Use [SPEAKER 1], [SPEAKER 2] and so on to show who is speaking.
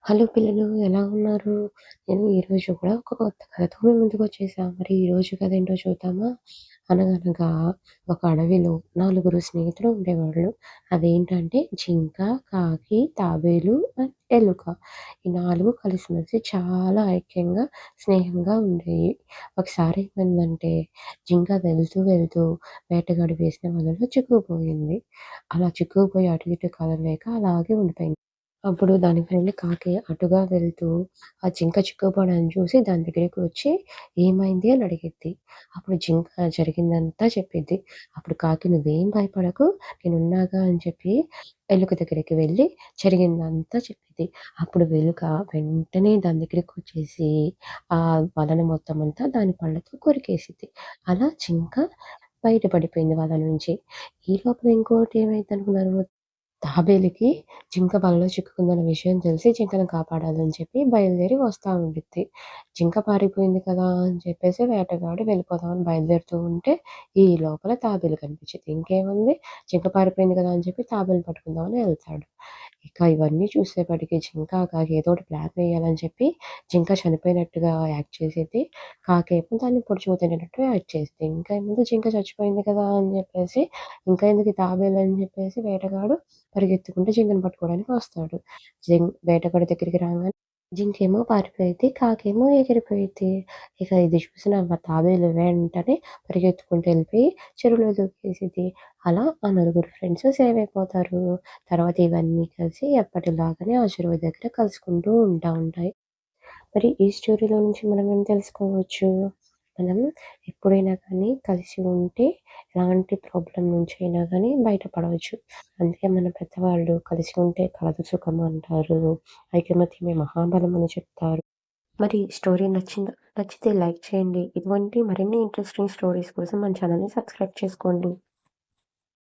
[SPEAKER 1] Hello పిల్లలు ఎలా ఉన్నారు? నేను ఈరోజు కూడా ఒక కొత్త కథతో మీ ముందుకొచ్చేసా. మరి ఈరోజు కథ ఏంటో చూద్దామా? అనగనగా ఒక అడవిలో నలుగురు స్నేహితులు ఉండేవాళ్ళు. అవేంటంటే జింక, కాకి, తాబేలు అండ్ ఎలుక. ఈ 4 కలిసిమెలిసి చాలా ఐక్యంగా, స్నేహంగా ఉండేయి. ఒకసారి ఏమైందంటే జింక వెళ్తూ వెళ్తూ వేటగాడు వేసిన వలలో చిక్కుకుపోయింది. అలా చిక్కుకుపోయి అటు ఇటు కదలలేక అలాగే ఉండిపోయింది. అప్పుడు దాని ఫ్రెండ్ కాకి అటుగా వెళ్తూ ఆ జింక చిక్కుకుపోవడాన్ని చూసి దాని దగ్గరికి వచ్చి ఏమైంది అని అడిగిద్ది. అప్పుడు జింక జరిగిందంతా చెప్పిద్ది. అప్పుడు కాకి "నువ్వేం భయపడకు నేనున్నాగా" అని చెప్పి ఎలుక దగ్గరికి వెళ్ళి జరిగిందంతా చెప్పిద్ది. అప్పుడు ఎలుక వెంటనే దాని దగ్గరికొచ్చేసి ఆ వలను మొత్తం అంతా దాని పళ్ళతో కొరికేసిద్ది. అలా జింక బయట పడిపోయింది వల నుంచి. ఈ లోపల ఇంకోటి ఏమైద్దనుకున్నారు? తాబేలుకి జింక వలలో చిక్కుకుందన్న విషయం తెలిసి జింకను కాపాడాలని చెప్పి బయలుదేరి వస్తా ఉండిద్ది. జింక పారిపోయింది కదా అని చెప్పేసి వేటగాడు వెళ్ళిపోదామని బయలుదేరుతూ ఉంటే, ఈ లోపల తాబేలు కనిపించిద్ది. ఇంకేముంది జింక పారిపోయింది కదా అని చెప్పి తాబేలుని పట్టుకుందామని ఎళ్తాడు. ఇక ఇవన్నీ చూసేపాటికి జింక, కాకి ఏదో ఒకటి ప్లాన్ వేయాలని చెప్పి జింక చనిపోయినట్టుగా యాక్ట్ చేసిద్ది. కాకేమో దాన్ని పొడుచుకు తినేటట్టు యాక్ట్ చేసిద్ది. ఇంకా ఏముంది జింక చచ్చిపోయింది కదా అని చెప్పేసి, ఇంకా ఎందుకు ఈ తాబేలు అని చెప్పేసి వేటగాడు పరిగెత్తుకుంటూ జింకను పట్టుకోవడానికి వస్తాడు. వేటగాడి దగ్గరికి రాంగానే జింకేమో పారిపోయిద్ది. కాకేమో ఎగిరిపోయిద్ది. ఇక ఇది చూసిన తాబేలు వెంటనే పరిగెత్తుకుంటూ ఎళ్ళిపోయి చెరువులో దూకేసిద్ది. అలా ఆ నలుగురు ఫ్రెండ్స్ సేవ్ అయిపోతారు. తర్వాత ఇవన్నీ కలిసి ఎప్పటిలాగానే ఆ చెరువు దగ్గర కలుసుకుంటూ ఉంటాయి. మరి ఈ స్టోరీలో నుంచి మనం ఏం తెలుసుకోవచ్చు? మనం ఎప్పుడైనా కానీ కలిసి ఉంటే ఎలాంటి ప్రాబ్లమ్ నుంచైనా గానీ బయటపడవచ్చు. అందుకే మన పెద్దవాళ్ళు కలిసి ఉంటే కలదు సుఖం అంటారు. ఐకమత్యమే మహాబలం అని చెప్తారు. మరి స్టోరీ నచ్చిందా? నచ్చితే లైక్ చేయండి. ఇటువంటి మరిన్ని ఇంట్రెస్టింగ్ స్టోరీస్ కోసం మన ఛానెల్‌ని సబ్స్క్రైబ్ చేసుకోండి.